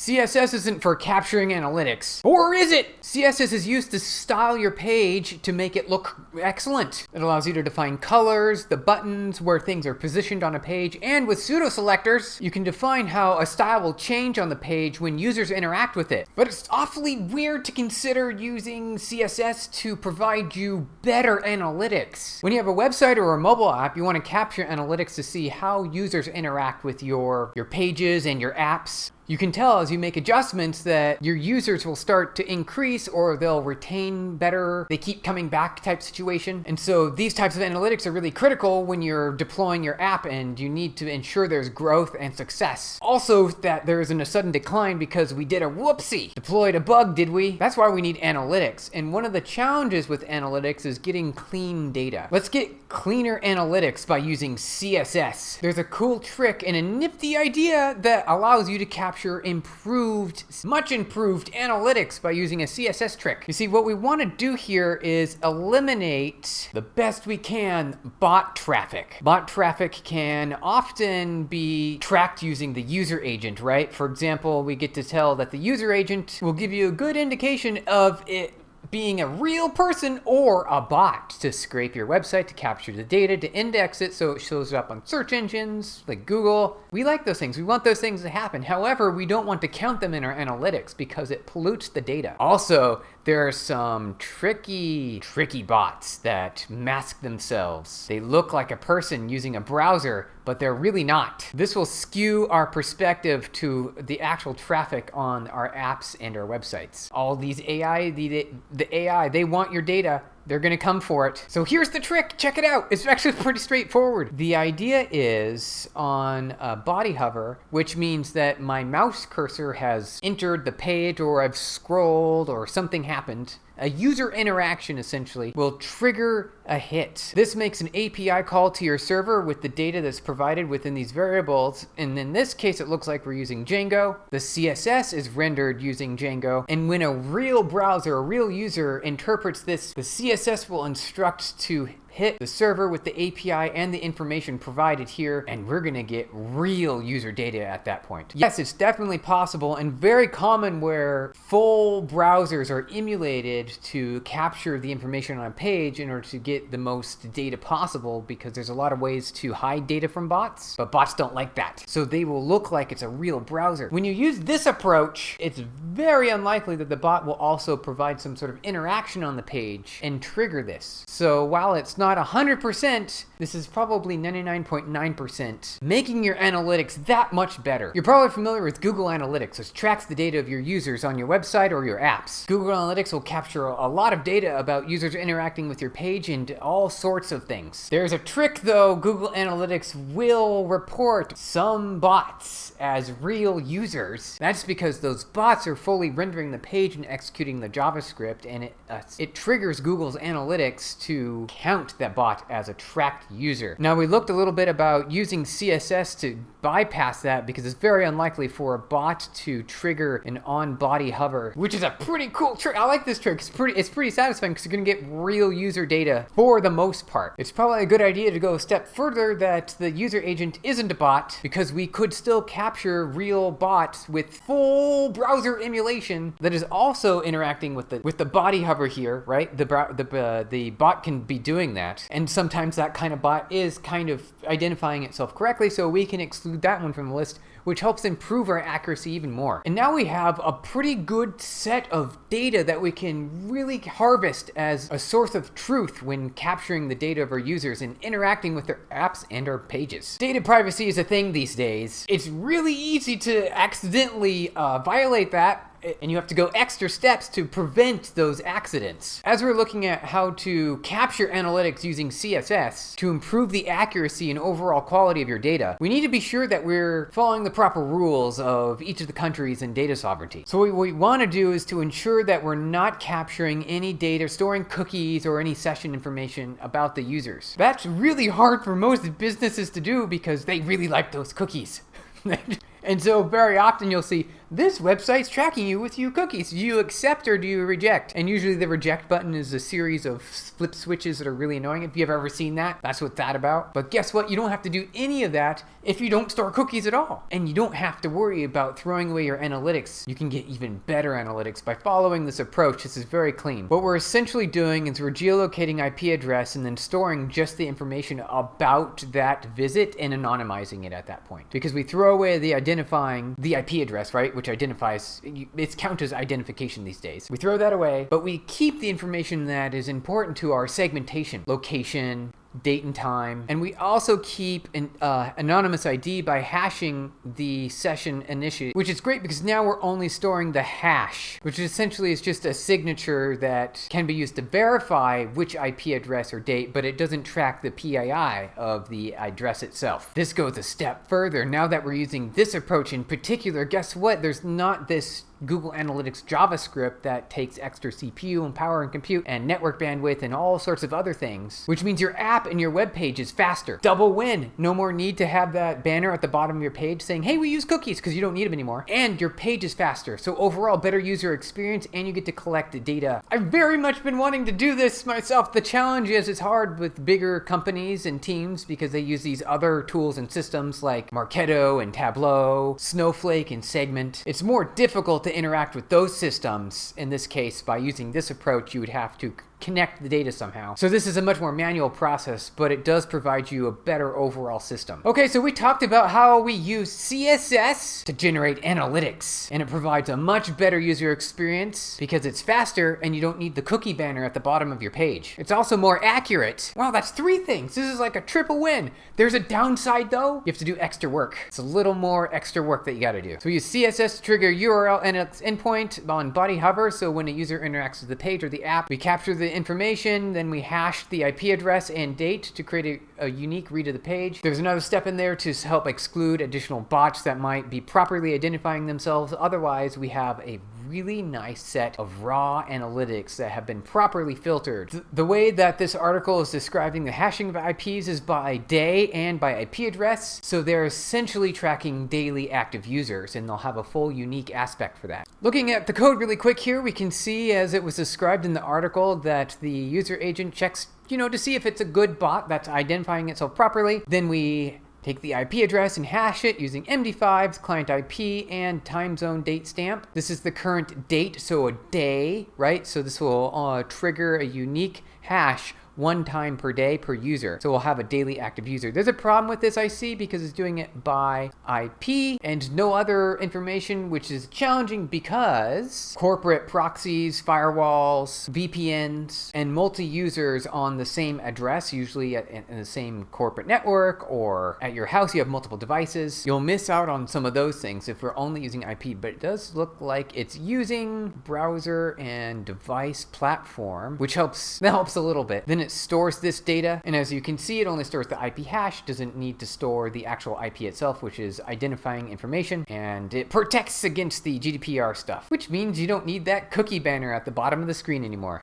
CSS isn't for capturing analytics. Or is it? CSS is used to style your page to make it look excellent. It allows you to define colors, the buttons, where things are positioned on a page, and with pseudo selectors, you can define how a style will change on the page when users interact with it. But it's awfully weird to consider using CSS to provide you better analytics. When you have a website or a mobile app, you want to capture analytics to see how users interact with your pages and your apps. You can tell as you make adjustments that your users will start to increase or they'll retain better, they keep coming back type situation. And so these types of analytics are really critical when you're deploying your app and you need to ensure there's growth and success. Also that there isn't a sudden decline because we did a whoopsie, deployed a bug, did we? That's why we need analytics. And one of the challenges with analytics is getting clean data. Let's get cleaner analytics by using CSS. There's a cool trick and a nifty idea that allows you to capture much improved analytics by using a CSS trick. You see, what we want to do here is eliminate the best we can bot traffic. Bot traffic can often be tracked using the user agent, right? For example, we get to tell that the user agent will give you a good indication of it being a real person or a bot to scrape your website, to capture the data, to index it so it shows up on search engines like Google. We like those things. We want those things to happen. However, we don't want to count them in our analytics because it pollutes the data. Also, there are some tricky bots that mask themselves. They look like a person using a browser, but they're really not. This will skew our perspective to the actual traffic on our apps and our websites. All these AI, the AI, they want your data. They're gonna come for it. So here's the trick, check it out. It's actually pretty straightforward. The idea is on a body hover, which means that my mouse cursor has entered the page or I've scrolled or something happened. A user interaction essentially will trigger a hit. This makes an API call to your server with the data that's provided within these variables. And in this case, it looks like we're using Django. The CSS is rendered using Django. And when a real browser, a real user interprets this, the CSS will instruct to hit the server with the API and the information provided here, and we're gonna get real user data at that point. Yes, it's definitely possible and very common where full browsers are emulated to capture the information on a page in order to get the most data possible, because there's a lot of ways to hide data from bots, but bots don't like that. So they will look like it's a real browser. When you use this approach, it's very unlikely that the bot will also provide some sort of interaction on the page and trigger this. So while it's not 100%, this is probably 99.9%, making your analytics that much better. You're probably familiar with Google Analytics, which tracks the data of your users on your website or your apps. Google Analytics will capture a lot of data about users interacting with your page and all sorts of things. There's a trick though, Google Analytics will report some bots as real users. That's because those bots are fully rendering the page and executing the JavaScript, and it triggers Google's Analytics to count that bot as a tracked user. Now we looked a little bit about using CSS to bypass that because it's very unlikely for a bot to trigger an on-body hover, which is a pretty cool trick. I like this trick. It's pretty satisfying because you're gonna get real user data for the most part. It's probably a good idea to go a step further that the user agent isn't a bot, because we could still capture real bots with full browser emulation that is also interacting with the body hover here, right? The bot can be doing that, and sometimes that kind of bot is kind of identifying itself correctly, so we can exclude that one from the list, which helps improve our accuracy even more. And now we have a pretty good set of data that we can really harvest as a source of truth when capturing the data of our users and interacting with their apps and our pages. Data privacy is a thing these days. It's really easy to accidentally violate that, and you have to go extra steps to prevent those accidents. As we're looking at how to capture analytics using CSS to improve the accuracy and overall quality of your data, we need to be sure that we're following the proper rules of each of the countries and data sovereignty. So what we want to do is to ensure that we're not capturing any data, storing cookies or any session information about the users. That's really hard for most businesses to do because they really like those cookies. And so very often you'll see this website's tracking you with your cookies. Do you accept or do you reject? And usually the reject button is a series of flip switches that are really annoying. If you've ever seen that, that's what that's about. But guess what? You don't have to do any of that if you don't store cookies at all. And you don't have to worry about throwing away your analytics. You can get even better analytics by following this approach. This is very clean. What we're essentially doing is we're geolocating IP address and then storing just the information about that visit and anonymizing it at that point. Because we throw away the identifying the IP address, right? Which identifies, it's counted as identification these days. We throw that away, but we keep the information that is important to our segmentation, location, date and time, and we also keep an anonymous ID by hashing the session initiated, which is great because now we're only storing the hash, which essentially is just a signature that can be used to verify which IP address or date, but it doesn't track the PII of the address itself. This goes a step further. Now that we're using this approach in particular, guess what? There's not this Google Analytics JavaScript that takes extra CPU and power and compute and network bandwidth and all sorts of other things, which means your app and your web page is faster. Double win. No more need to have that banner at the bottom of your page saying, hey, we use cookies, because you don't need them anymore. And your page is faster. So overall, better user experience, and you get to collect the data. I've very much been wanting to do this myself. The challenge is it's hard with bigger companies and teams because they use these other tools and systems like Marketo and Tableau, Snowflake and Segment. It's more difficult to interact with those systems. In this case, by using this approach, you would have to connect the data somehow. So this is a much more manual process, but it does provide you a better overall system. Okay, so we talked about how we use CSS to generate analytics, and it provides a much better user experience because it's faster and you don't need the cookie banner at the bottom of your page. It's also more accurate. Wow, that's 3 things. This is like a triple win. There's a downside though. You have to do extra work. It's a little more extra work that you gotta do. So we use CSS to trigger URL and its endpoint on body hover, so when a user interacts with the page or the app, we capture the information, then we hash the IP address and date to create a unique read of the page. There's another step in there to help exclude additional bots that might be properly identifying themselves. Otherwise, we have a really nice set of raw analytics that have been properly filtered. The way that this article is describing the hashing of IPs is by day and by IP address. So they're essentially tracking daily active users, and they'll have a full unique aspect for that. Looking at the code really quick here, we can see, as it was described in the article, that the user agent checks, to see if it's a good bot that's identifying itself properly. Then we take the IP address and hash it using MD5's client IP and time zone date stamp. This is the current date, so a day, right? So this will trigger a unique hash 1 time per day per user. So we'll have a daily active user. There's a problem with this, I see, because it's doing it by IP and no other information, which is challenging because corporate proxies, firewalls, VPNs, and multi-users on the same address, usually in the same corporate network, or at your house you have multiple devices. You'll miss out on some of those things if we're only using IP, but it does look like it's using browser and device platform, which helps a little bit. Then it stores this data, and as you can see, it only stores the IP hash, doesn't need to store the actual IP itself, which is identifying information, and it protects against the GDPR stuff, which means you don't need that cookie banner at the bottom of the screen anymore.